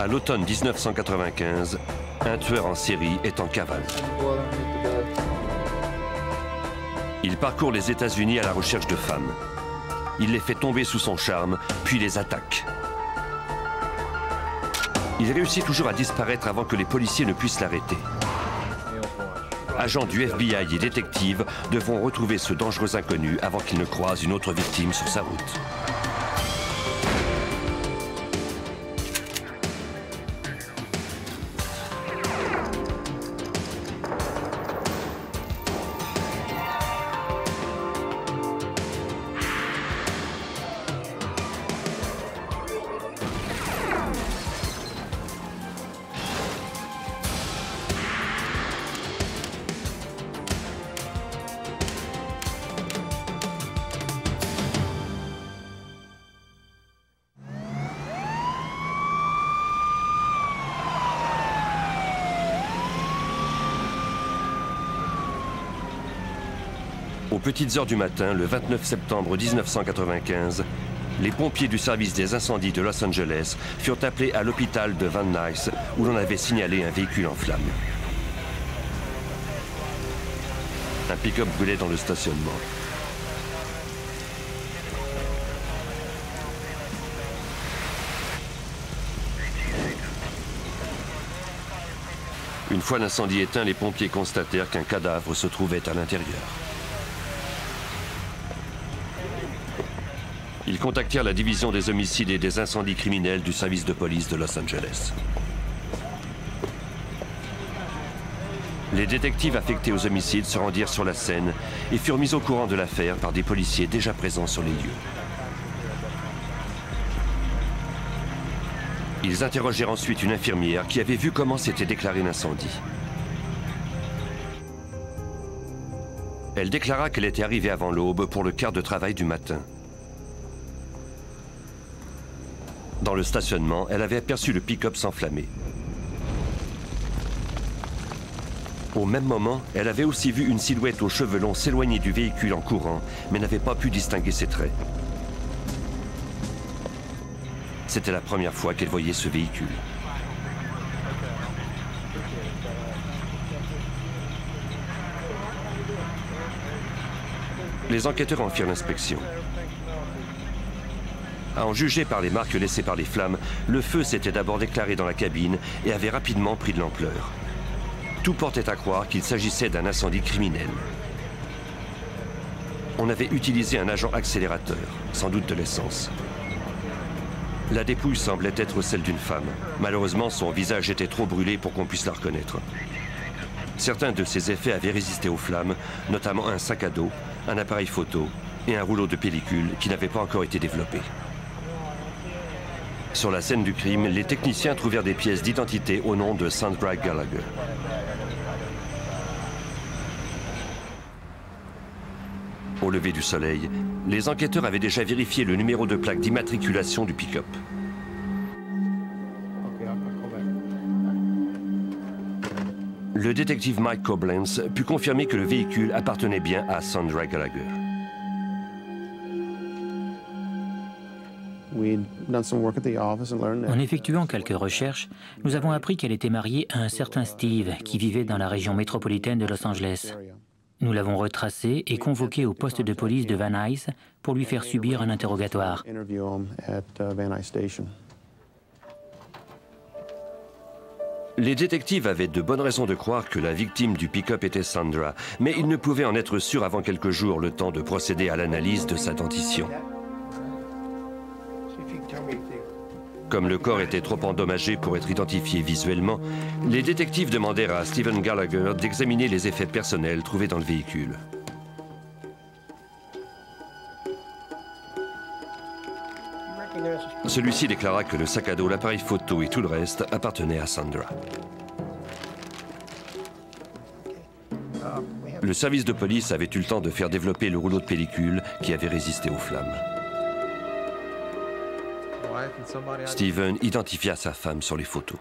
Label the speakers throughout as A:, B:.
A: À l'automne 1995, un tueur en série est en cavale. Il parcourt les États-Unis à la recherche de femmes. Il les fait tomber sous son charme, puis les attaque. Il réussit toujours à disparaître avant que les policiers ne puissent l'arrêter. Agents du FBI et détectives devront retrouver ce dangereux inconnu avant qu'il ne croise une autre victime sur sa route. Aux petites heures du matin, le 29 septembre 1995, les pompiers du service des incendies de Los Angeles furent appelés à l'hôpital de Van Nuys où l'on avait signalé un véhicule en flammes. Un pick-up brûlait dans le stationnement. Une fois l'incendie éteint, les pompiers constatèrent qu'un cadavre se trouvait à l'intérieur. Ils contactèrent la division des homicides et des incendies criminels du service de police de Los Angeles. Les détectives affectés aux homicides se rendirent sur la scène et furent mis au courant de l'affaire par des policiers déjà présents sur les lieux. Ils interrogèrent ensuite une infirmière qui avait vu comment s'était déclaré l'incendie. Elle déclara qu'elle était arrivée avant l'aube pour le quart de travail du matin. Dans le stationnement, elle avait aperçu le pick-up s'enflammer. Au même moment, elle avait aussi vu une silhouette aux cheveux longs s'éloigner du véhicule en courant, mais n'avait pas pu distinguer ses traits. C'était la première fois qu'elle voyait ce véhicule. Les enquêteurs en firent l'inspection. À en juger par les marques laissées par les flammes, le feu s'était d'abord déclaré dans la cabine et avait rapidement pris de l'ampleur. Tout portait à croire qu'il s'agissait d'un incendie criminel. On avait utilisé un agent accélérateur, sans doute de l'essence. La dépouille semblait être celle d'une femme. Malheureusement, son visage était trop brûlé pour qu'on puisse la reconnaître. Certains de ses effets avaient résisté aux flammes, notamment un sac à dos, un appareil photo et un rouleau de pellicule qui n'avait pas encore été développé. Sur la scène du crime, les techniciens trouvèrent des pièces d'identité au nom de Sandra Gallagher. Au lever du soleil, les enquêteurs avaient déjà vérifié le numéro de plaque d'immatriculation du pick-up. Le détective Mike Koblenz put confirmer que le véhicule appartenait bien à Sandra Gallagher.
B: En effectuant quelques recherches, nous avons appris qu'elle était mariée à un certain Steve qui vivait dans la région métropolitaine de Los Angeles. Nous l'avons retracé et convoqué au poste de police de Van Nuys pour lui faire subir un interrogatoire.
A: Les détectives avaient de bonnes raisons de croire que la victime du pick-up était Sandra, mais ils ne pouvaient en être sûrs avant quelques jours, le temps de procéder à l'analyse de sa dentition. Comme le corps était trop endommagé pour être identifié visuellement, les détectives demandèrent à Stephen Gallagher d'examiner les effets personnels trouvés dans le véhicule. Celui-ci déclara que le sac à dos, l'appareil photo et tout le reste appartenaient à Sandra. Le service de police avait eu le temps de faire développer le rouleau de pellicule qui avait résisté aux flammes. Stephen identifia sa femme sur les photos.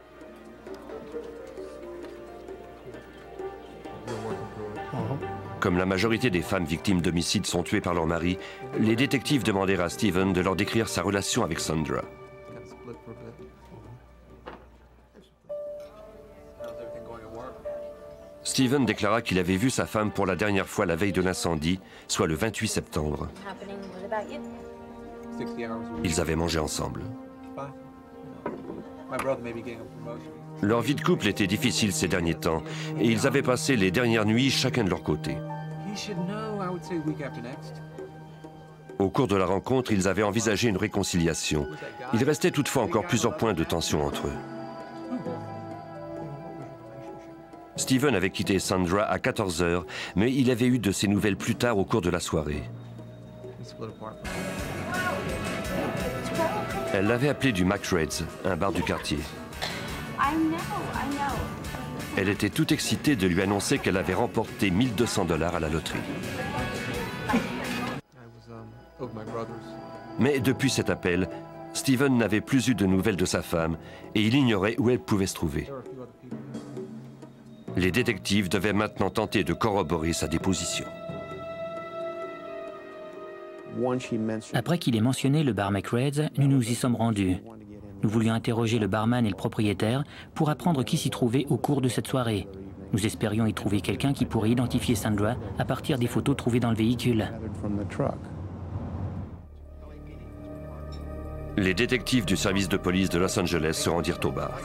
A: Comme la majorité des femmes victimes d'homicides sont tuées par leur mari, les détectives demandèrent à Stephen de leur décrire sa relation avec Sandra. Steven déclara qu'il avait vu sa femme pour la dernière fois la veille de l'incendie, soit le 28 septembre. Ils avaient mangé ensemble. Leur vie de couple était difficile ces derniers temps et ils avaient passé les dernières nuits chacun de leur côté. Au cours de la rencontre, ils avaient envisagé une réconciliation. Il restait toutefois encore plusieurs points de tension entre eux. Steven avait quitté Sandra à 14 h, mais il avait eu de ses nouvelles plus tard au cours de la soirée. Elle l'avait appelé du McRed's, un bar du quartier. Elle était toute excitée de lui annoncer qu'elle avait remporté 1 200 $ à la loterie. Mais depuis cet appel, Steven n'avait plus eu de nouvelles de sa femme et il ignorait où elle pouvait se trouver. Les détectives devaient maintenant tenter de corroborer sa déposition.
B: Après qu'il ait mentionné le bar McRed's, nous nous y sommes rendus. Nous voulions interroger le barman et le propriétaire pour apprendre qui s'y trouvait au cours de cette soirée. Nous espérions y trouver quelqu'un qui pourrait identifier Sandra à partir des photos trouvées dans le véhicule.
A: Les détectives du service de police de Los Angeles se rendirent au bar.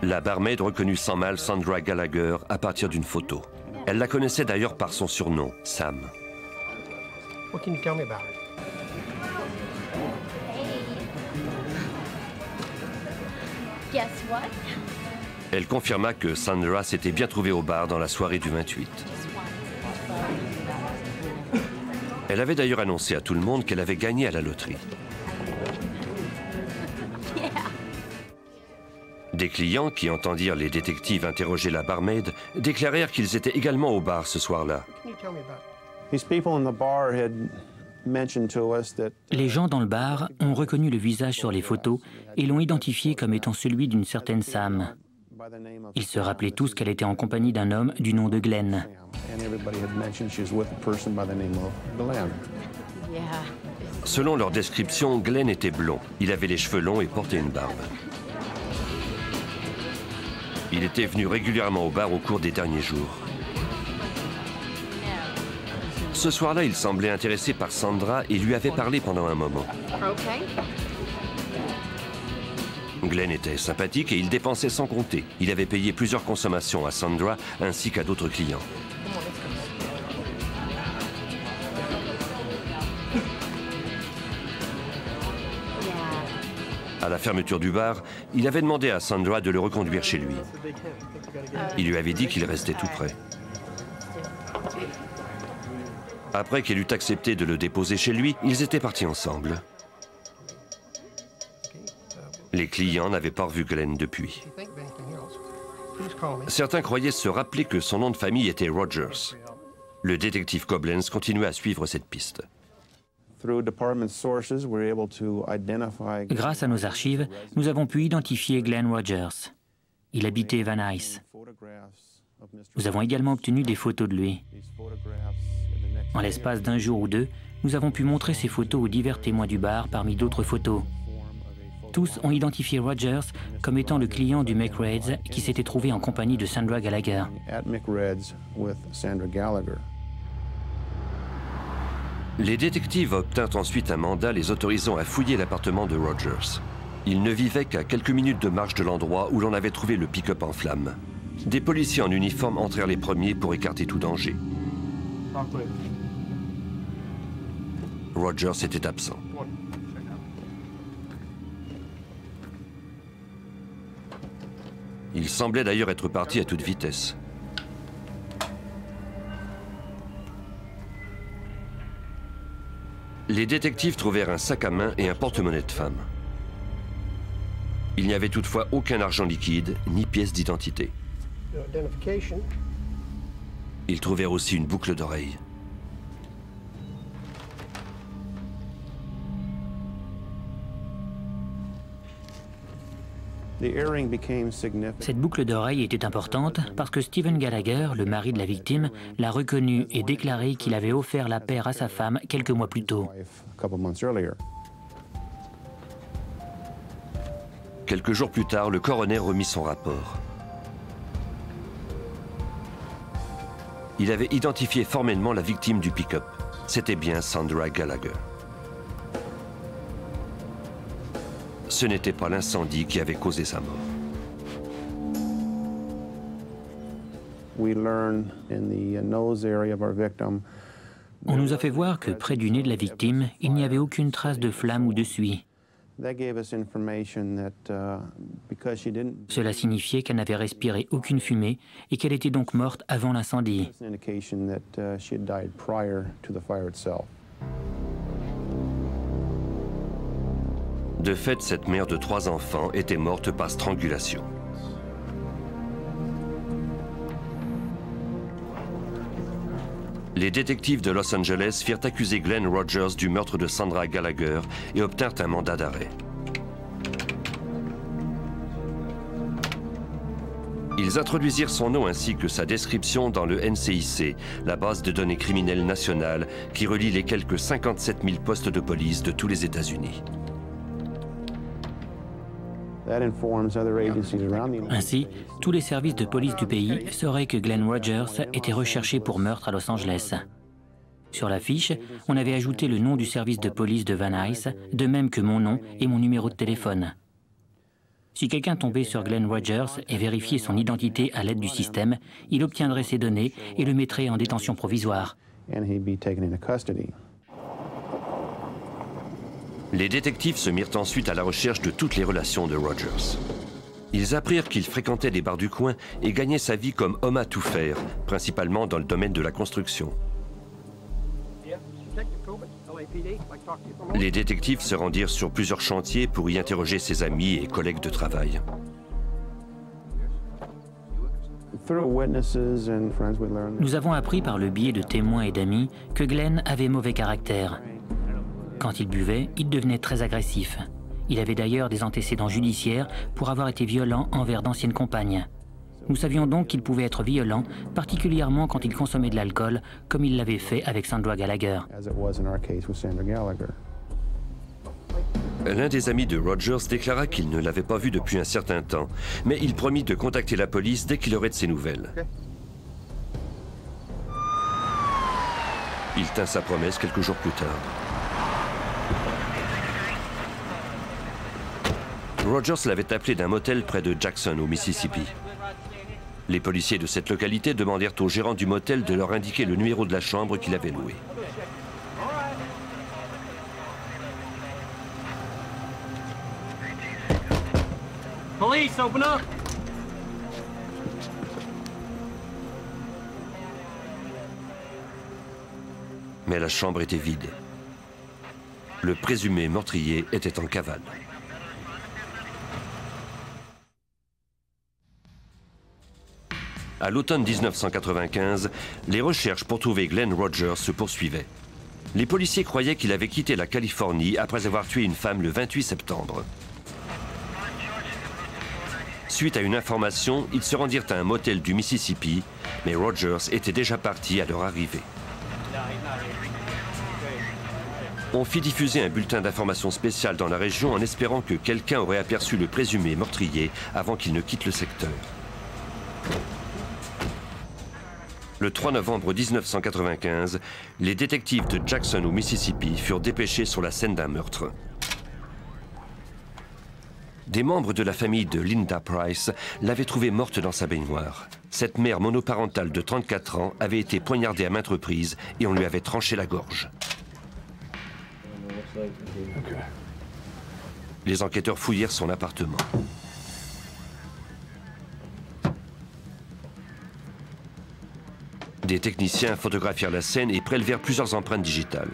A: La barmaid reconnut sans mal Sandra Gallagher à partir d'une photo. Elle la connaissait d'ailleurs par son surnom, Sam.
C: What can you tell me about it?
D: Guess what?
A: Elle confirma que Sandra s'était bien trouvée au bar dans la soirée du 28. Elle avait d'ailleurs annoncé à tout le monde qu'elle avait gagné à la loterie. Des clients qui entendirent les détectives interroger la barmaid déclarèrent qu'ils étaient également au bar ce soir-là.
B: Les gens dans le bar ont reconnu le visage sur les photos et l'ont identifié comme étant celui d'une certaine Sam. Ils se rappelaient tous qu'elle était en compagnie d'un homme du nom de Glenn.
A: Selon leur description, Glenn était blond. Il avait les cheveux longs et portait une barbe. Il était venu régulièrement au bar au cours des derniers jours. Ce soir-là, il semblait intéressé par Sandra et lui avait parlé pendant un moment. Glenn était sympathique et il dépensait sans compter. Il avait payé plusieurs consommations à Sandra ainsi qu'à d'autres clients. À la fermeture du bar, il avait demandé à Sandra de le reconduire chez lui. Il lui avait dit qu'il restait tout près. Après qu'il eut accepté de le déposer chez lui, ils étaient partis ensemble. Les clients n'avaient pas revu Glenn depuis. Certains croyaient se rappeler que son nom de famille était Rogers. Le détective Koblenz continuait à suivre cette piste.
B: Grâce à nos archives, nous avons pu identifier Glenn Rogers. Il habitait Van Nuys. Nous avons également obtenu des photos de lui. En l'espace d'un jour ou deux, nous avons pu montrer ces photos aux divers témoins du bar parmi d'autres photos. Tous ont identifié Rogers comme étant le client du McRed's qui s'était trouvé en compagnie de Sandra Gallagher.
A: Les détectives obtinrent ensuite un mandat les autorisant à fouiller l'appartement de Rogers. Il ne vivait qu'à quelques minutes de marche de l'endroit où l'on avait trouvé le pick-up en flammes. Des policiers en uniforme entrèrent les premiers pour écarter tout danger. Rogers était absent. Il semblait d'ailleurs être parti à toute vitesse. Les détectives trouvèrent un sac à main et un porte-monnaie de femme. Il n'y avait toutefois aucun argent liquide, ni pièce d'identité. Ils trouvèrent aussi une boucle d'oreille.
B: Cette boucle d'oreille était importante parce que Steven Gallagher, le mari de la victime, l'a reconnue et déclaré qu'il avait offert la paire à sa femme quelques mois plus tôt.
A: Quelques jours plus tard, le coroner remit son rapport. Il avait identifié formellement la victime du pick-up. C'était bien Sandra Gallagher. Ce n'était pas l'incendie qui avait causé sa mort.
B: On nous a fait voir que près du nez de la victime, il n'y avait aucune trace de flamme ou de suie. Cela signifiait qu'elle n'avait respiré aucune fumée et qu'elle était donc morte avant l'incendie.
A: De fait, cette mère de 3 enfants était morte par strangulation. Les détectives de Los Angeles firent accuser Glenn Rogers du meurtre de Sandra Gallagher et obtinrent un mandat d'arrêt. Ils introduisirent son nom ainsi que sa description dans le NCIC, la base de données criminelles nationale qui relie les quelques 57 000 postes de police de tous les États-Unis.
B: Ainsi, tous les services de police du pays sauraient que Glenn Rogers était recherché pour meurtre à Los Angeles. Sur la fiche, on avait ajouté le nom du service de police de Van Nuys, de même que mon nom et mon numéro de téléphone. Si quelqu'un tombait sur Glenn Rogers et vérifiait son identité à l'aide du système, il obtiendrait ces données et le mettrait en détention provisoire.
A: Les détectives se mirent ensuite à la recherche de toutes les relations de Rogers. Ils apprirent qu'il fréquentait des bars du coin et gagnait sa vie comme homme à tout faire, principalement dans le domaine de la construction. Les détectives se rendirent sur plusieurs chantiers pour y interroger ses amis et collègues de travail.
B: Nous avons appris par le biais de témoins et d'amis que Glenn avait mauvais caractère. Quand il buvait, il devenait très agressif. Il avait d'ailleurs des antécédents judiciaires pour avoir été violent envers d'anciennes compagnes. Nous savions donc qu'il pouvait être violent, particulièrement quand il consommait de l'alcool, comme il l'avait fait avec Sandra Gallagher.
A: L'un des amis de Rogers déclara qu'il ne l'avait pas vu depuis un certain temps, mais il promit de contacter la police dès qu'il aurait de ses nouvelles. Il tint sa promesse quelques jours plus tard. Rogers l'avait appelé d'un motel près de Jackson, au Mississippi. Les policiers de cette localité demandèrent au gérant du motel de leur indiquer le numéro de la chambre qu'il avait louée.
C: Police, open up!
A: Mais la chambre était vide. Le présumé meurtrier était en cavale. À l'automne 1995, les recherches pour trouver Glenn Rogers se poursuivaient. Les policiers croyaient qu'il avait quitté la Californie après avoir tué une femme le 28 septembre. Suite à une information, ils se rendirent à un motel du Mississippi, mais Rogers était déjà parti à leur arrivée. On fit diffuser un bulletin d'information spécial dans la région en espérant que quelqu'un aurait aperçu le présumé meurtrier avant qu'il ne quitte le secteur. Le 3 novembre 1995, les détectives de Jackson au Mississippi furent dépêchés sur la scène d'un meurtre. Des membres de la famille de Linda Price l'avaient trouvée morte dans sa baignoire. Cette mère monoparentale de 34 ans avait été poignardée à maintes reprises et on lui avait tranché la gorge. Les enquêteurs fouillèrent son appartement. Des techniciens photographièrent la scène et prélevèrent plusieurs empreintes digitales.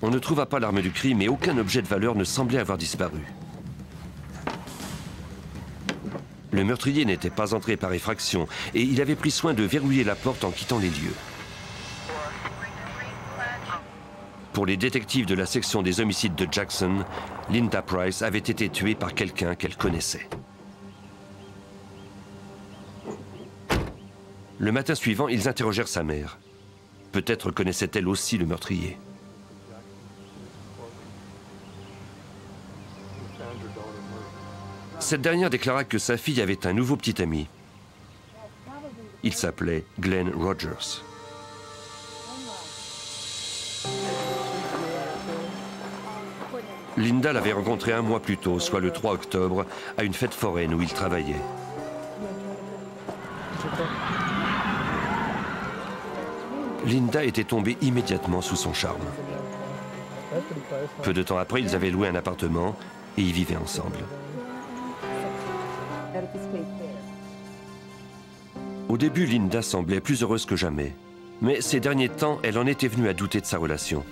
A: On ne trouva pas l'arme du crime et aucun objet de valeur ne semblait avoir disparu. Le meurtrier n'était pas entré par effraction et il avait pris soin de verrouiller la porte en quittant les lieux. Pour les détectives de la section des homicides de Jackson, Linda Price avait été tuée par quelqu'un qu'elle connaissait. Le matin suivant, ils interrogèrent sa mère. Peut-être connaissait-elle aussi le meurtrier. Cette dernière déclara que sa fille avait un nouveau petit ami. Il s'appelait Glenn Rogers. Linda l'avait rencontré un mois plus tôt, soit le 3 octobre, à une fête foraine où il travaillait. Linda était tombée immédiatement sous son charme. Peu de temps après, ils avaient loué un appartement et y vivaient ensemble. Au début, Linda semblait plus heureuse que jamais. Mais ces derniers temps, elle en était venue à douter de sa relation.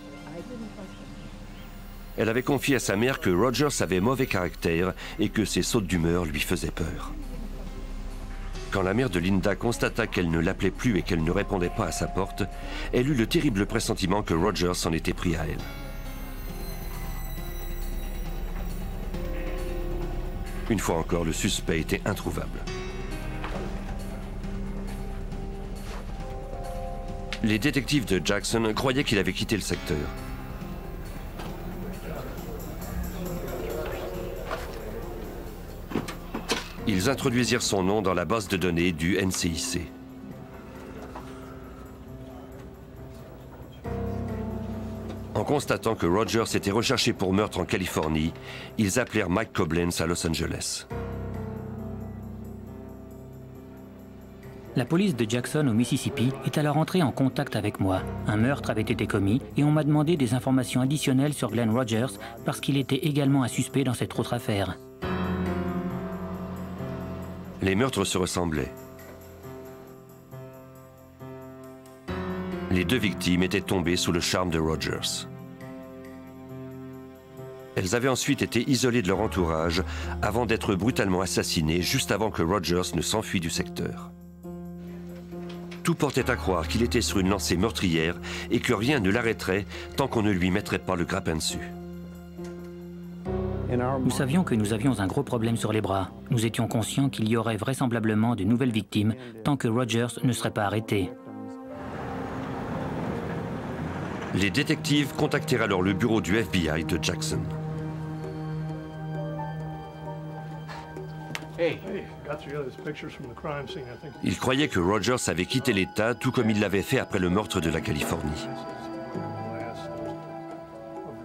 A: Elle avait confié à sa mère que Rogers avait mauvais caractère et que ses sautes d'humeur lui faisaient peur. Quand la mère de Linda constata qu'elle ne l'appelait plus et qu'elle ne répondait pas à sa porte, elle eut le terrible pressentiment que Rogers s'en était pris à elle. Une fois encore, le suspect était introuvable. Les détectives de Jackson croyaient qu'il avait quitté le secteur. Ils introduisirent son nom dans la base de données du NCIC. En constatant que Rogers était recherché pour meurtre en Californie, ils appelèrent Mike Koblenz à Los Angeles.
B: La police de Jackson au Mississippi est alors entrée en contact avec moi. Un meurtre avait été commis et on m'a demandé des informations additionnelles sur Glenn Rogers parce qu'il était également un suspect dans cette autre affaire.
A: Les meurtres se ressemblaient. Les deux victimes étaient tombées sous le charme de Rogers. Elles avaient ensuite été isolées de leur entourage avant d'être brutalement assassinées juste avant que Rogers ne s'enfuit du secteur. Tout portait à croire qu'il était sur une lancée meurtrière et que rien ne l'arrêterait tant qu'on ne lui mettrait pas le grappin dessus.
B: Nous savions que nous avions un gros problème sur les bras. Nous étions conscients qu'il y aurait vraisemblablement de nouvelles victimes tant que Rogers ne serait pas arrêté.
A: Les détectives contactèrent alors le bureau du FBI de Jackson. Ils croyaient que Rogers avait quitté l'État tout comme il l'avait fait après le meurtre de la Californie.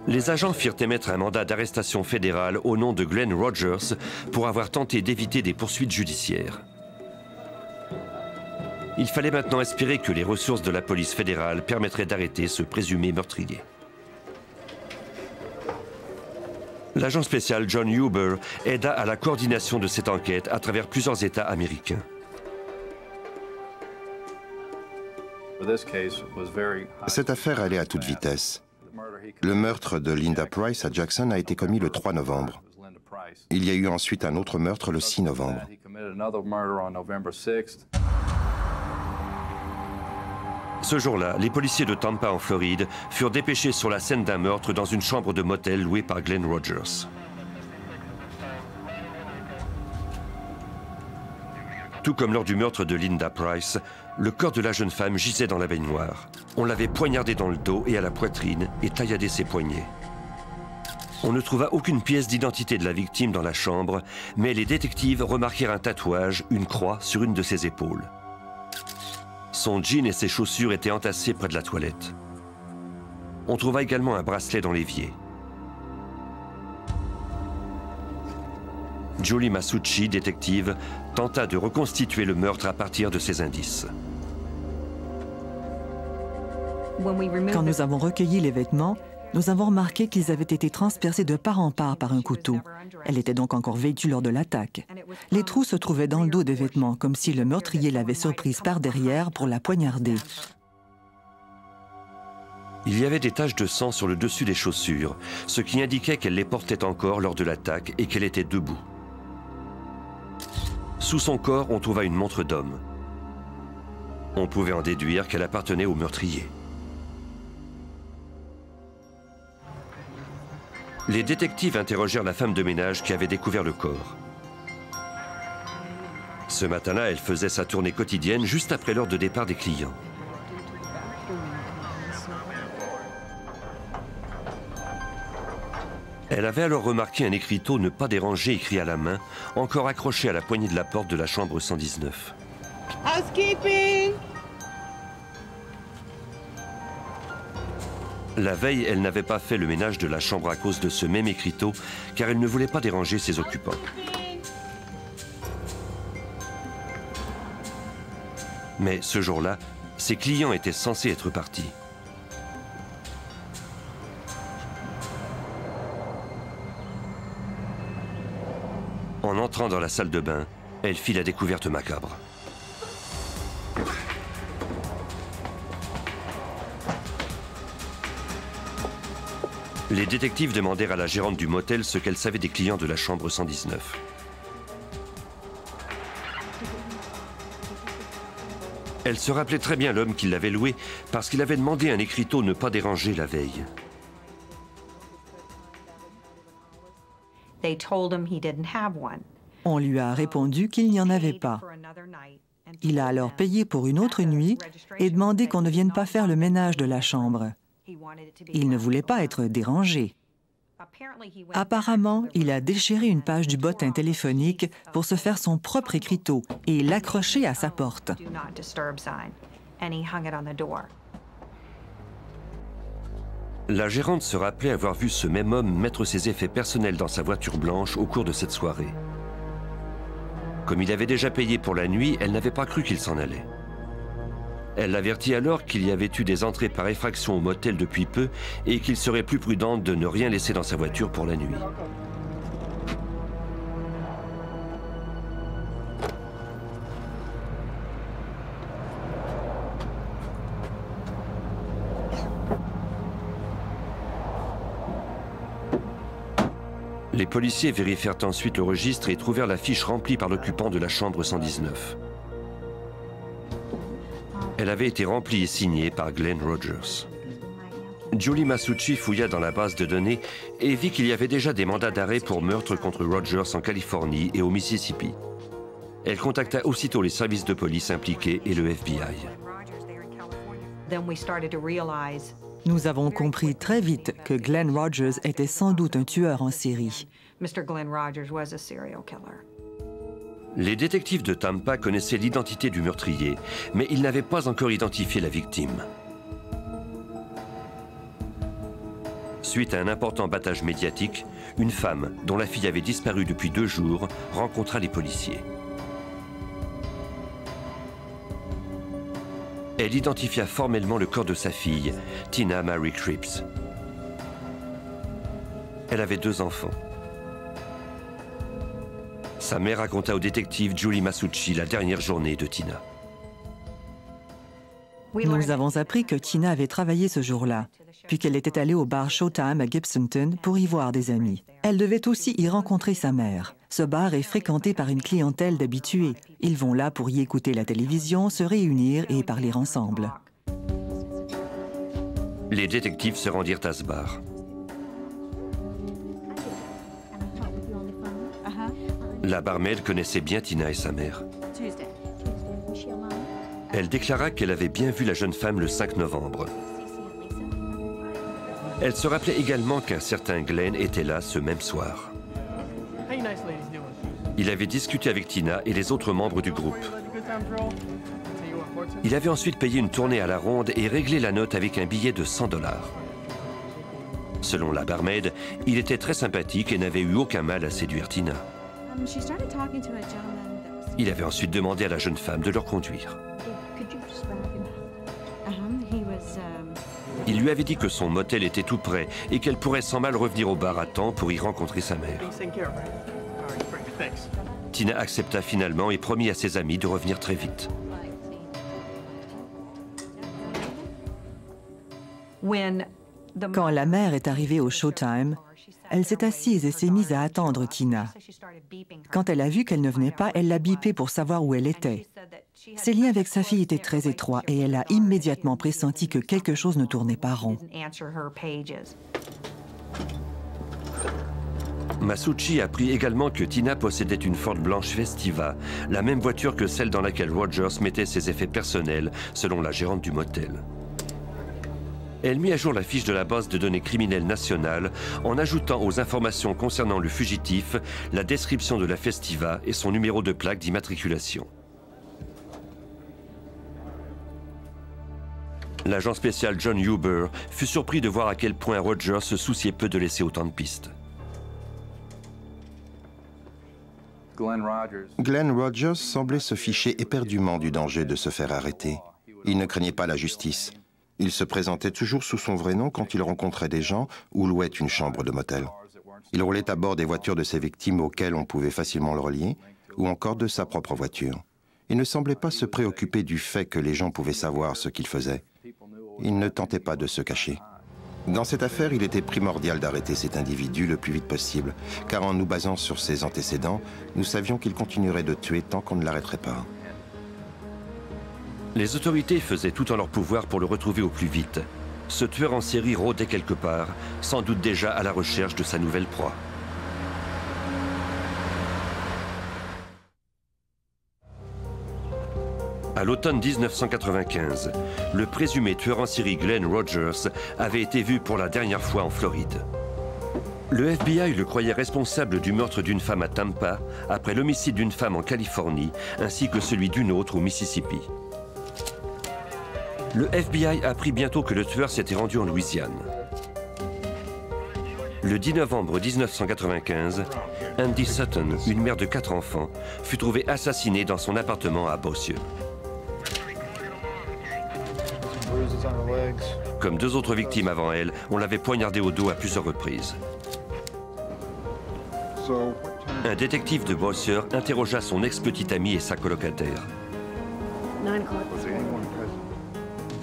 A: Les agents firent émettre un mandat d'arrestation fédérale au nom de Glenn Rogers pour avoir tenté d'éviter des poursuites judiciaires. Il fallait maintenant espérer que les ressources de la police fédérale permettraient d'arrêter ce présumé meurtrier. L'agent spécial John Huber aida à la coordination de cette enquête à travers plusieurs États américains.
E: Cette affaire allait à toute vitesse. Le meurtre de Linda Price à Jackson a été commis le 3 novembre. Il y a eu ensuite un autre meurtre le 6 novembre.
A: Ce jour-là, les policiers de Tampa en Floride furent dépêchés sur la scène d'un meurtre dans une chambre de motel louée par Glenn Rogers. Tout comme lors du meurtre de Linda Price, le corps de la jeune femme gisait dans la baignoire. On l'avait poignardé dans le dos et à la poitrine et tailladé ses poignets. On ne trouva aucune pièce d'identité de la victime dans la chambre, mais les détectives remarquèrent un tatouage, une croix, sur une de ses épaules. Son jean et ses chaussures étaient entassés près de la toilette. On trouva également un bracelet dans l'évier. Julie Masucci, détective, tenta de reconstituer le meurtre à partir de ces indices.
F: Quand nous avons recueilli les vêtements, nous avons remarqué qu'ils avaient été transpercés de part en part par un couteau. Elle était donc encore vêtue lors de l'attaque. Les trous se trouvaient dans le dos des vêtements, comme si le meurtrier l'avait surprise par derrière pour la poignarder.
A: Il y avait des taches de sang sur le dessus des chaussures, ce qui indiquait qu'elle les portait encore lors de l'attaque et qu'elle était debout. Sous son corps, on trouva une montre d'homme. On pouvait en déduire qu'elle appartenait au meurtrier. Les détectives interrogèrent la femme de ménage qui avait découvert le corps. Ce matin-là, elle faisait sa tournée quotidienne juste après l'heure de départ des clients. Elle avait alors remarqué un écriteau « Ne pas déranger » écrit à la main, encore accroché à la poignée de la porte de la chambre 119.
G: Housekeeping!
A: La veille, elle n'avait pas fait le ménage de la chambre à cause de ce même écriteau, car elle ne voulait pas déranger ses occupants. Mais ce jour-là, ses clients étaient censés être partis. En entrant dans la salle de bain, elle fit la découverte macabre. Les détectives demandèrent à la gérante du motel ce qu'elle savait des clients de la chambre 119. Elle se rappelait très bien l'homme qui l'avait loué parce qu'il avait demandé un écriteau « Ne pas déranger » la veille.
F: On lui a répondu qu'il n'y en avait pas. Il a alors payé pour une autre nuit et demandé qu'on ne vienne pas faire le ménage de la chambre. Il ne voulait pas être dérangé. Apparemment, il a déchiré une page du bottin téléphonique pour se faire son propre écriteau et l'accrocher à sa porte.
A: La gérante se rappelait avoir vu ce même homme mettre ses effets personnels dans sa voiture blanche au cours de cette soirée. Comme il avait déjà payé pour la nuit, elle n'avait pas cru qu'il s'en allait. Elle l'avertit alors qu'il y avait eu des entrées par effraction au motel depuis peu et qu'il serait plus prudent de ne rien laisser dans sa voiture pour la nuit. Les policiers vérifièrent ensuite le registre et trouvèrent la fiche remplie par l'occupant de la chambre 119. Elle avait été remplie et signée par Glenn Rogers. Julie Masucci fouilla dans la base de données et vit qu'il y avait déjà des mandats d'arrêt pour meurtre contre Rogers en Californie et au Mississippi. Elle contacta aussitôt les services de police impliqués et le FBI.
F: Nous avons compris très vite que Glenn Rogers était sans doute un tueur en série.
A: Les détectives de Tampa connaissaient l'identité du meurtrier, mais ils n'avaient pas encore identifié la victime. Suite à un important battage médiatique, une femme, dont la fille avait disparu depuis 2 jours, rencontra les policiers. Elle identifia formellement le corps de sa fille, Tina Mary Cripps. Elle avait 2 enfants. Sa mère raconta au détective Julie Masucci la dernière journée de Tina.
F: Nous avons appris que Tina avait travaillé ce jour-là, puis qu'elle était allée au bar Showtime à Gibsonton pour y voir des amis. Elle devait aussi y rencontrer sa mère. Ce bar est fréquenté par une clientèle d'habitués. Ils vont là pour y écouter la télévision, se réunir et parler ensemble.
A: Les détectives se rendirent à ce bar. La barmaid connaissait bien Tina et sa mère. Elle déclara qu'elle avait bien vu la jeune femme le 5 novembre. Elle se rappelait également qu'un certain Glenn était là ce même soir. Il avait discuté avec Tina et les autres membres du groupe. Il avait ensuite payé une tournée à la ronde et réglé la note avec un billet de $100. Selon la barmaid, il était très sympathique et n'avait eu aucun mal à séduire Tina. Il avait ensuite demandé à la jeune femme de le conduire. Il lui avait dit que son motel était tout près et qu'elle pourrait sans mal revenir au bar à temps pour y rencontrer sa mère. Tina accepta finalement et promit à ses amis de revenir très vite.
F: Quand la mère est arrivée au Showtime, elle s'est assise et s'est mise à attendre Tina. Quand elle a vu qu'elle ne venait pas, elle l'a bipé pour savoir où elle était. Ses liens avec sa fille étaient très étroits et elle a immédiatement pressenti que quelque chose ne tournait pas rond.
A: Masucci apprit également que Tina possédait une Ford blanche Festiva, la même voiture que celle dans laquelle Rogers mettait ses effets personnels, selon la gérante du motel. Elle mit à jour la fiche de la base de données criminelle nationale en ajoutant aux informations concernant le fugitif la description de la festiva et son numéro de plaque d'immatriculation. L'agent spécial John Huber fut surpris de voir à quel point Rogers se souciait peu de laisser autant de pistes.
E: Glenn Rogers semblait se ficher éperdument du danger de se faire arrêter. Il ne craignait pas la justice. Il se présentait toujours sous son vrai nom quand il rencontrait des gens ou louait une chambre de motel. Il roulait à bord des voitures de ses victimes auxquelles on pouvait facilement le relier, ou encore de sa propre voiture. Il ne semblait pas se préoccuper du fait que les gens pouvaient savoir ce qu'il faisait. Il ne tentait pas de se cacher. Dans cette affaire, il était primordial d'arrêter cet individu le plus vite possible, car en nous basant sur ses antécédents, nous savions qu'il continuerait de tuer tant qu'on ne l'arrêterait pas.
A: Les autorités faisaient tout en leur pouvoir pour le retrouver au plus vite. Ce tueur en série rôdait quelque part, sans doute déjà à la recherche de sa nouvelle proie. À l'automne 1995, le présumé tueur en série Glenn Rogers avait été vu pour la dernière fois en Floride. Le FBI le croyait responsable du meurtre d'une femme à Tampa, après l'homicide d'une femme en Californie, ainsi que celui d'une autre au Mississippi. Le FBI apprit bientôt que le tueur s'était rendu en Louisiane. Le 10 novembre 1995, Andy Sutton, une mère de 4 enfants, fut trouvée assassinée dans son appartement à Bossier. Comme 2 autres victimes avant elle, on l'avait poignardée au dos à plusieurs reprises. Un détective de Bossier interrogea son ex-petite amie et sa colocataire.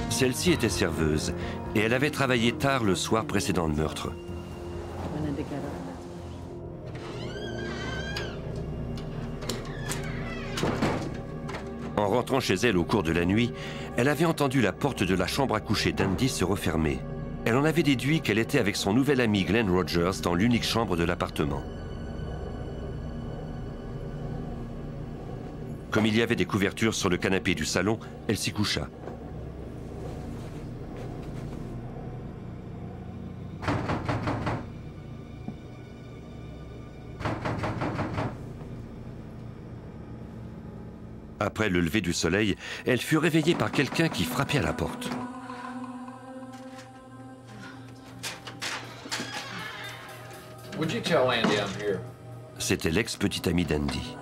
A: Celle-ci était serveuse et elle avait travaillé tard le soir précédent le meurtre. En rentrant chez elle au cours de la nuit, elle avait entendu la porte de la chambre à coucher d'Andy se refermer. Elle en avait déduit qu'elle était avec son nouvel ami Glenn Rogers dans l'unique chambre de l'appartement. Comme il y avait des couvertures sur le canapé du salon, elle s'y coucha. Après le lever du soleil, elle fut réveillée par quelqu'un qui frappait à la porte. C'était l'ex-petite amie d'Andy.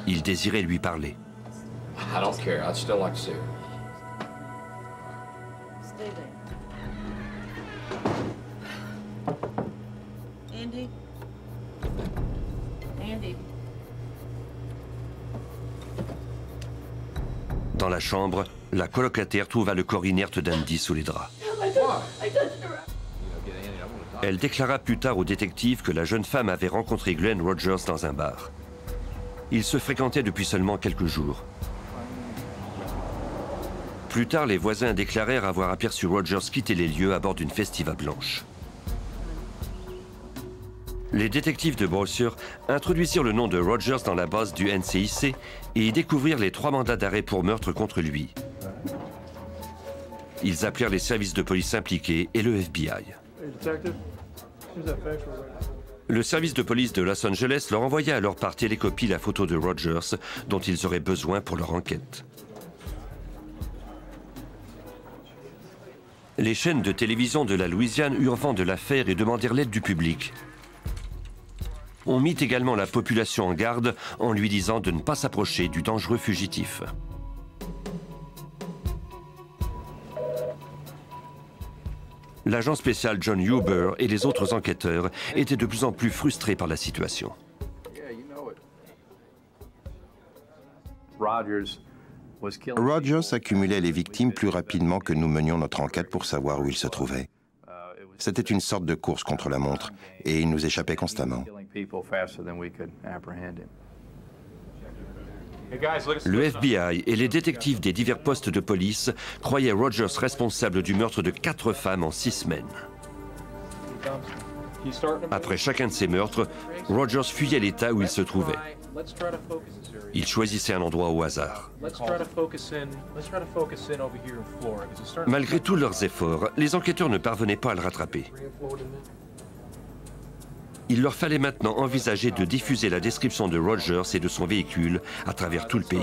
A: Il désirait lui parler.
D: Andy? Andy.
A: Dans la chambre, la colocataire trouva le corps inerte d'Andy sous les draps. Elle déclara plus tard au détective que la jeune femme avait rencontré Glenn Rogers dans un bar. Ils se fréquentaient depuis seulement quelques jours. Plus tard, les voisins déclarèrent avoir aperçu Rogers quitter les lieux à bord d'une festiva blanche. Les détectives de Bossier introduisirent le nom de Rogers dans la base du NCIC et y découvrirent les 3 mandats d'arrêt pour meurtre contre lui. Ils appelèrent les services de police impliqués et le FBI. Le service de police de Los Angeles leur envoya alors par télécopie la photo de Rogers dont ils auraient besoin pour leur enquête. Les chaînes de télévision de la Louisiane eurent vent de l'affaire et demandèrent l'aide du public. On mit également la population en garde en lui disant de ne pas s'approcher du dangereux fugitif. L'agent spécial John Huber et les autres enquêteurs étaient de plus en plus frustrés par la situation.
E: Rogers accumulait les victimes plus rapidement que nous menions notre enquête pour savoir où il se trouvait. C'était une sorte de course contre la montre, et il nous échappait constamment.
A: Le FBI et les détectives des divers postes de police croyaient Rogers responsable du meurtre de 4 femmes en 6 semaines. Après chacun de ces meurtres, Rogers fuyait l'État où il se trouvait. Il choisissait un endroit au hasard. Malgré tous leurs efforts, les enquêteurs ne parvenaient pas à le rattraper. Il leur fallait maintenant envisager de diffuser la description de Rogers et de son véhicule à travers tout le pays.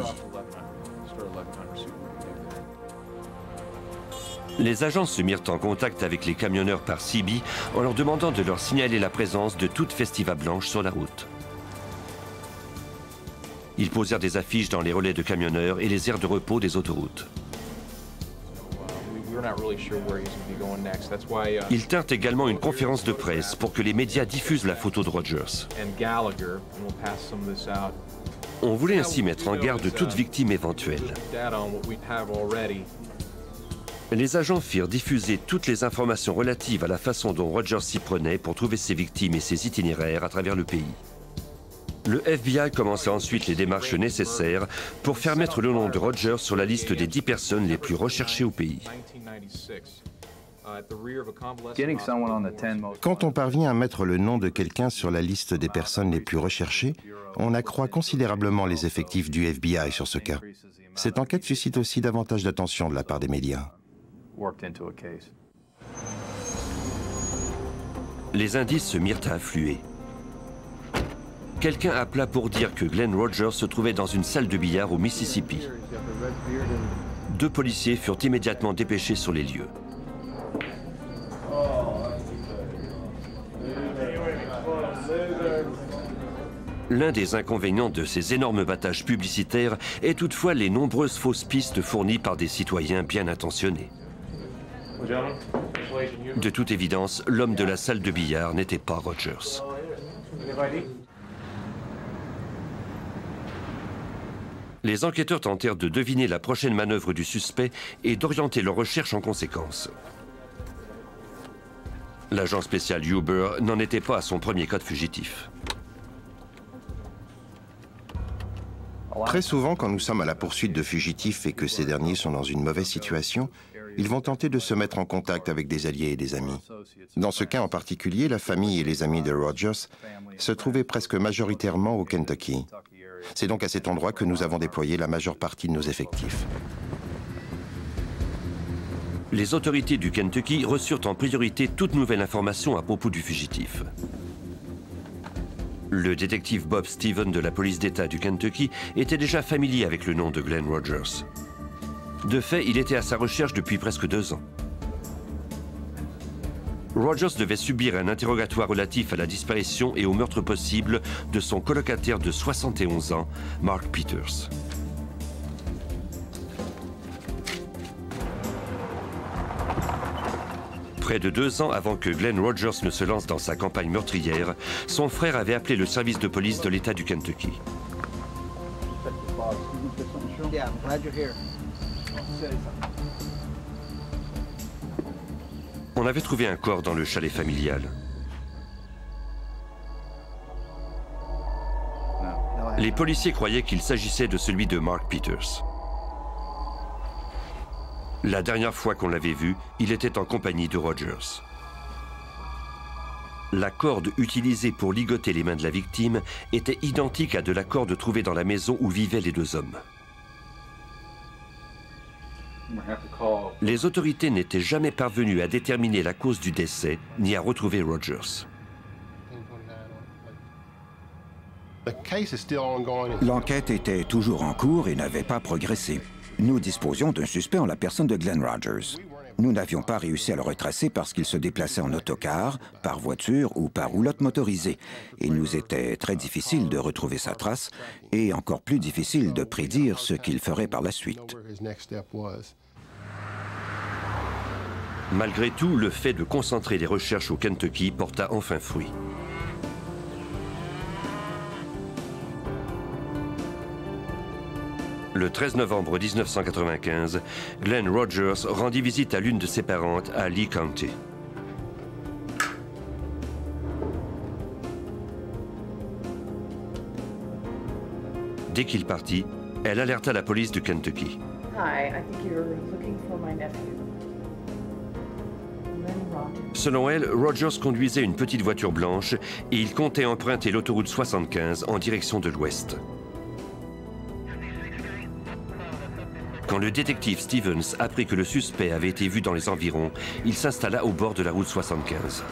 A: Les agents se mirent en contact avec les camionneurs par CB en leur demandant de leur signaler la présence de toute Festiva blanche sur la route. Ils posèrent des affiches dans les relais de camionneurs et les aires de repos des autoroutes. Ils tinrent également une conférence de presse pour que les médias diffusent la photo de Rogers. On voulait ainsi mettre en garde toute victime éventuelle. Les agents firent diffuser toutes les informations relatives à la façon dont Rogers s'y prenait pour trouver ses victimes et ses itinéraires à travers le pays. Le FBI commença ensuite les démarches nécessaires pour faire mettre le nom de Rogers sur la liste des 10 personnes les plus recherchées au pays.
E: Quand on parvient à mettre le nom de quelqu'un sur la liste des personnes les plus recherchées, on accroît considérablement les effectifs du FBI sur ce cas. Cette enquête suscite aussi davantage d'attention de la part des médias.
A: Les indices se mirent à affluer. Quelqu'un appela pour dire que Glenn Rogers se trouvait dans une salle de billard au Mississippi. 2 policiers furent immédiatement dépêchés sur les lieux. L'un des inconvénients de ces énormes battages publicitaires est toutefois les nombreuses fausses pistes fournies par des citoyens bien intentionnés. De toute évidence, l'homme de la salle de billard n'était pas Rogers. Les enquêteurs tentèrent de deviner la prochaine manœuvre du suspect et d'orienter leurs recherches en conséquence. L'agent spécial Huber n'en était pas à son premier cas de fugitif.
E: Très souvent, quand nous sommes à la poursuite de fugitifs et que ces derniers sont dans une mauvaise situation, ils vont tenter de se mettre en contact avec des alliés et des amis. Dans ce cas en particulier, la famille et les amis de Rogers se trouvaient presque majoritairement au Kentucky. C'est donc à cet endroit que nous avons déployé la majeure partie de nos effectifs.
A: Les autorités du Kentucky reçurent en priorité toute nouvelle information à propos du fugitif. Le détective Bob Stevens de la police d'État du Kentucky était déjà familier avec le nom de Glenn Rogers. De fait, il était à sa recherche depuis presque 2 ans. Rogers devait subir un interrogatoire relatif à la disparition et au meurtre possible de son colocataire de 71 ans, Mark Peters. Près de 2 ans avant que Glenn Rogers ne se lance dans sa campagne meurtrière, son frère avait appelé le service de police de l'État du Kentucky. On avait trouvé un corps dans le chalet familial. Les policiers croyaient qu'il s'agissait de celui de Mark Peters. La dernière fois qu'on l'avait vu, il était en compagnie de Rogers. La corde utilisée pour ligoter les mains de la victime était identique à de la corde trouvée dans la maison où vivaient les 2 hommes. Les autorités n'étaient jamais parvenues à déterminer la cause du décès ni à retrouver Rogers.
H: L'enquête était toujours en cours et n'avait pas progressé. Nous disposions d'un suspect en la personne de Glenn Rogers. Nous n'avions pas réussi à le retracer parce qu'il se déplaçait en autocar, par voiture ou par roulotte motorisée. Il nous était très difficile de retrouver sa trace et encore plus difficile de prédire ce qu'il ferait par la suite.
A: Malgré tout, le fait de concentrer les recherches au Kentucky porta enfin fruit. Le 13 novembre 1995, Glenn Rogers rendit visite à l'une de ses parentes à Lee County. Dès qu'il partit, elle alerta la police du Kentucky.
D: Hi, I think you're looking for my nephew.
A: Selon elle, Rogers conduisait une petite voiture blanche et il comptait emprunter l'autoroute 75 en direction de l'ouest. Quand le détective Stevens apprit que le suspect avait été vu dans les environs, il s'installa au bord de la route 75.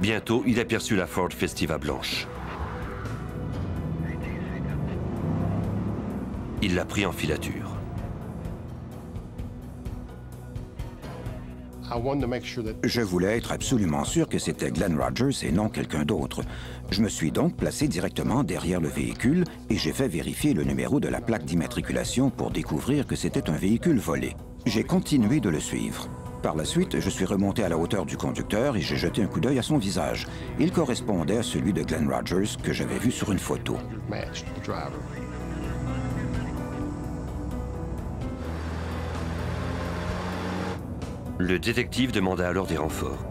A: Bientôt, il aperçut la Ford Festiva blanche. Il l'a pris en filature.
H: Je voulais être absolument sûr que c'était Glenn Rogers et non quelqu'un d'autre. Je me suis donc placé directement derrière le véhicule et j'ai fait vérifier le numéro de la plaque d'immatriculation pour découvrir que c'était un véhicule volé. J'ai continué de le suivre. Par la suite, je suis remonté à la hauteur du conducteur et j'ai jeté un coup d'œil à son visage. Il correspondait à celui de Glenn Rogers que j'avais vu sur une photo.
A: Le détective demanda alors des renforts.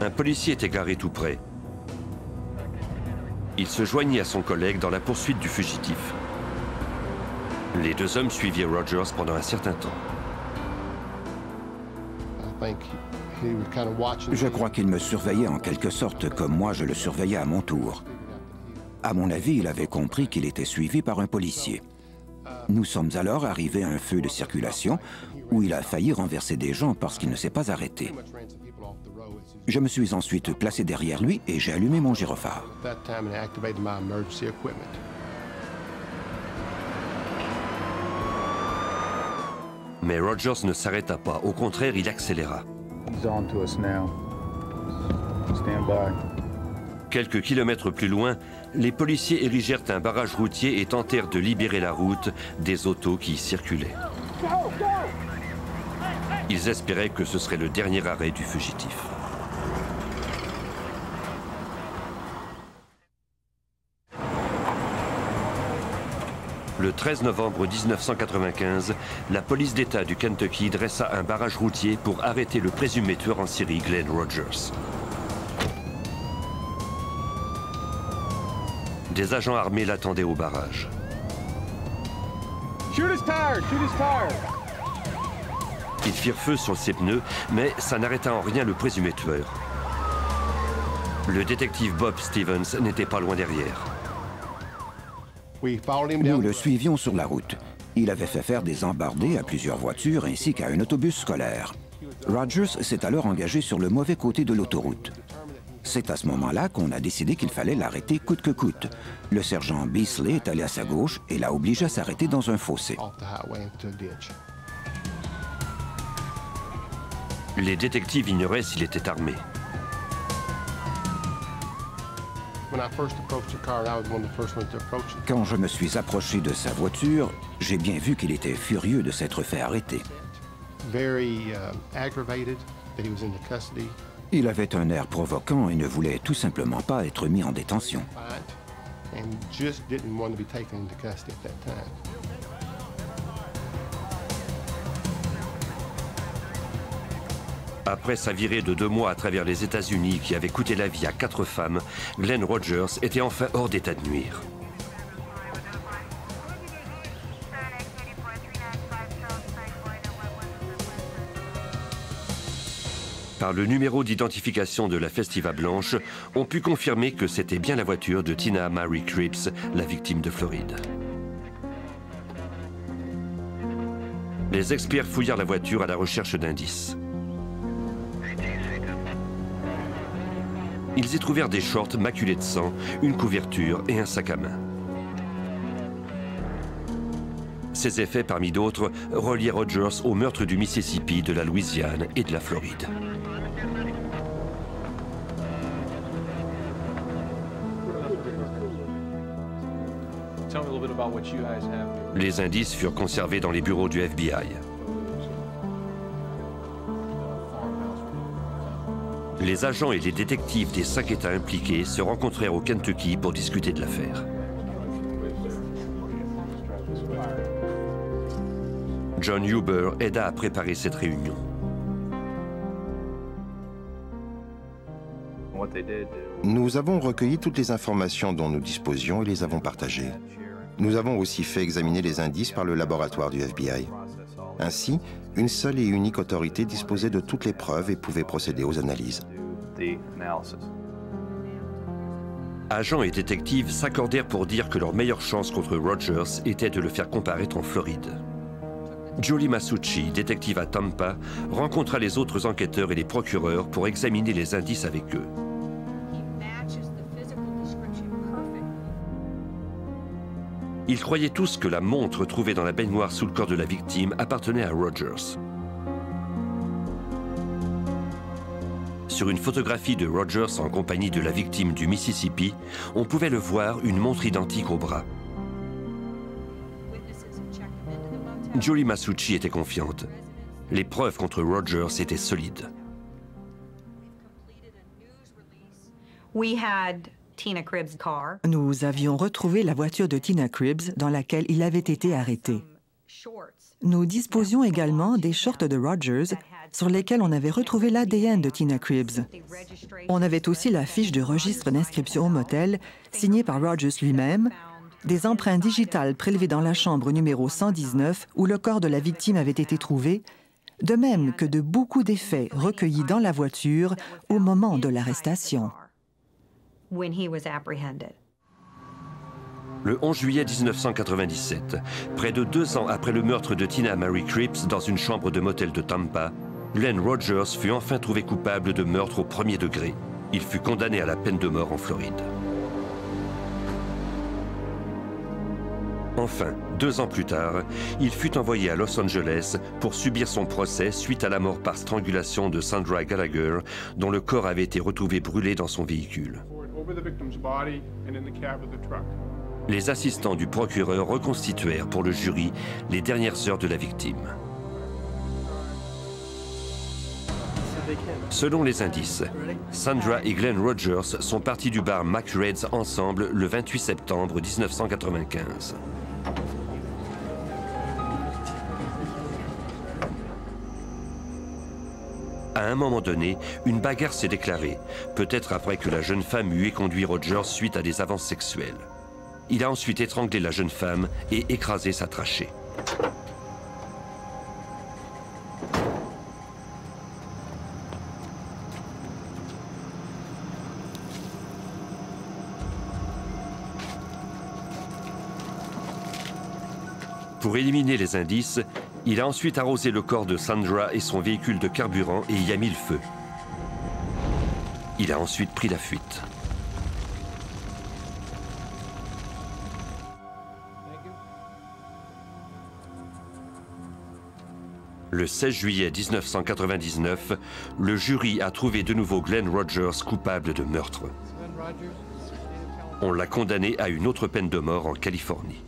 A: Un policier était garé tout près. Il se joignit à son collègue dans la poursuite du fugitif. Les deux hommes suivirent Rogers pendant un certain temps.
H: Je crois qu'il me surveillait en quelque sorte comme moi je le surveillais à mon tour. À mon avis, il avait compris qu'il était suivi par un policier. Nous sommes alors arrivés à un feu de circulation où il a failli renverser des gens parce qu'il ne s'est pas arrêté. Je me suis ensuite placé derrière lui et j'ai allumé mon gyrophare.
A: Mais Rogers ne s'arrêta pas. Au contraire, il accéléra. Quelques kilomètres plus loin, les policiers érigèrent un barrage routier et tentèrent de libérer la route des autos qui y circulaient. Ils espéraient que ce serait le dernier arrêt du fugitif. Le 13 novembre 1995, la police d'État du Kentucky dressa un barrage routier pour arrêter le présumé tueur en série Glenn Rogers. Des agents armés l'attendaient au barrage. Ils firent feu sur ses pneus, mais ça n'arrêta en rien le présumé tueur. Le détective Bob Stevens n'était pas loin derrière.
H: Nous le suivions sur la route. Il avait fait faire des embardées à plusieurs voitures ainsi qu'à un autobus scolaire. Rogers s'est alors engagé sur le mauvais côté de l'autoroute. C'est à ce moment-là qu'on a décidé qu'il fallait l'arrêter coûte que coûte. Le sergent Beasley est allé à sa gauche et l'a obligé à s'arrêter dans un fossé.
A: Les détectives ignoraient s'il était armé.
H: Quand je me suis approché de sa voiture, j'ai bien vu qu'il était furieux de s'être fait arrêter. Il avait un air provoquant et ne voulait tout simplement pas être mis en détention.
A: Après sa virée de 2 mois à travers les États-Unis qui avait coûté la vie à 4 femmes, Glenn Rogers était enfin hors d'état de nuire. Par le numéro d'identification de la Festiva blanche, on put confirmer que c'était bien la voiture de Tina Mary Cripps, la victime de Floride. Les experts fouillèrent la voiture à la recherche d'indices. Ils y trouvèrent des shorts maculés de sang, une couverture et un sac à main. Ces effets, parmi d'autres, reliaient Rogers au meurtre du Mississippi, de la Louisiane et de la Floride. Les indices furent conservés dans les bureaux du FBI. Les agents et les détectives des 5 États impliqués se rencontrèrent au Kentucky pour discuter de l'affaire. John Huber aida à préparer cette réunion.
E: Nous avons recueilli toutes les informations dont nous disposions et les avons partagées. Nous avons aussi fait examiner les indices par le laboratoire du FBI. Ainsi, une seule et unique autorité disposait de toutes les preuves et pouvait procéder aux analyses.
A: Agents et détectives s'accordèrent pour dire que leur meilleure chance contre Rogers était de le faire comparaître en Floride. Julie Masucci, détective à Tampa, rencontra les autres enquêteurs et les procureurs pour examiner les indices avec eux. Ils croyaient tous que la montre trouvée dans la baignoire sous le corps de la victime appartenait à Rogers. Sur une photographie de Rogers en compagnie de la victime du Mississippi, on pouvait le voir, une montre identique au bras. Julie Masucci était confiante. Les preuves contre Rogers étaient solides.
F: Nous avions retrouvé la voiture de Tina Cribbs dans laquelle il avait été arrêté. Nous disposions également des shorts de Rogers sur lesquels on avait retrouvé l'ADN de Tina Cribbs. On avait aussi la fiche de registre d'inscription au motel signée par Rogers lui-même, des empreintes digitales prélevées dans la chambre numéro 119 où le corps de la victime avait été trouvé, de même que de beaucoup d'effets recueillis dans la voiture au moment de l'arrestation.
A: Le 11 juillet 1997, près de 2 ans après le meurtre de Tina Mary Cribbs dans une chambre de motel de Tampa, Glenn Rogers fut enfin trouvé coupable de meurtre au premier degré. Il fut condamné à la peine de mort en Floride. Enfin, 2 ans plus tard, il fut envoyé à Los Angeles pour subir son procès suite à la mort par strangulation de Sandra Gallagher, dont le corps avait été retrouvé brûlé dans son véhicule. Les assistants du procureur reconstituèrent pour le jury les dernières heures de la victime. Selon les indices, Sandra et Glenn Rogers sont partis du bar McRae's ensemble le 28 septembre 1995. À un moment donné, une bagarre s'est déclarée, peut-être après que la jeune femme eut éconduit Rogers suite à des avances sexuelles. Il a ensuite étranglé la jeune femme et écrasé sa trachée. Pour éliminer les indices, il a ensuite arrosé le corps de Sandra et son véhicule de carburant et y a mis le feu. Il a ensuite pris la fuite. Le 16 juillet 1999, le jury a trouvé de nouveau Glenn Rogers coupable de meurtre. On l'a condamné à une autre peine de mort en Californie.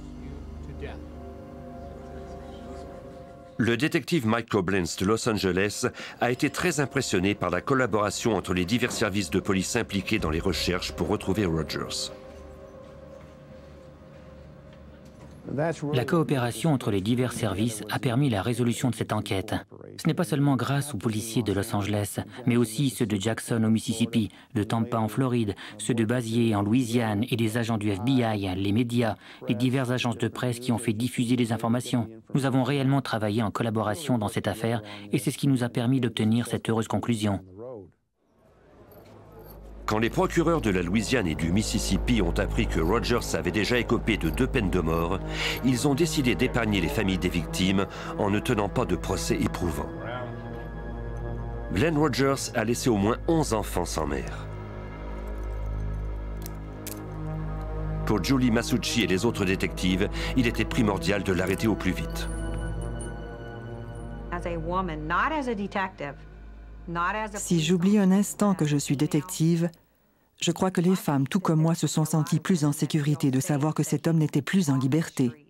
A: Le détective Mike Koblenz de Los Angeles a été très impressionné par la collaboration entre les divers services de police impliqués dans les recherches pour retrouver Rogers.
B: La coopération entre les divers services a permis la résolution de cette enquête. Ce n'est pas seulement grâce aux policiers de Los Angeles, mais aussi ceux de Jackson au Mississippi, de Tampa en Floride, ceux de Bazier en Louisiane et des agents du FBI, les médias, les diverses agences de presse qui ont fait diffuser les informations. Nous avons réellement travaillé en collaboration dans cette affaire et c'est ce qui nous a permis d'obtenir cette heureuse conclusion.
A: Quand les procureurs de la Louisiane et du Mississippi ont appris que Rogers avait déjà écopé de 2 peines de mort, ils ont décidé d'épargner les familles des victimes en ne tenant pas de procès éprouvant. Glenn Rogers a laissé au moins 11 enfants sans mère. Pour Julie Masucci et les autres détectives, il était primordial de l'arrêter au plus vite.
F: Si j'oublie un instant que je suis détective, je crois que les femmes, tout comme moi, se sont senties plus en sécurité de savoir que cet homme n'était plus en liberté.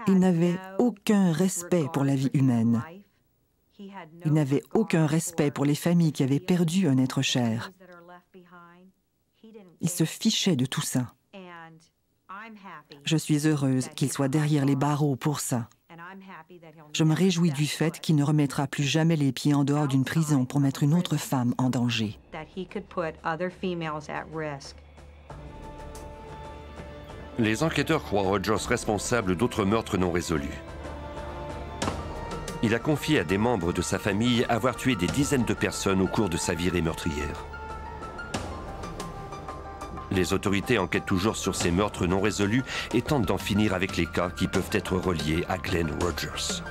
F: Il n'avait aucun respect pour la vie humaine. Il n'avait aucun respect pour les familles qui avaient perdu un être cher. Il se fichait de tout ça. Je suis heureuse qu'il soit derrière les barreaux pour ça. Je me réjouis du fait qu'il ne remettra plus jamais les pieds en dehors d'une prison pour mettre une autre femme en danger.
A: Les enquêteurs croient Rogers responsable d'autres meurtres non résolus. Il a confié à des membres de sa famille avoir tué des dizaines de personnes au cours de sa virée meurtrière. Les autorités enquêtent toujours sur ces meurtres non résolus et tentent d'en finir avec les cas qui peuvent être reliés à Glenn Rogers.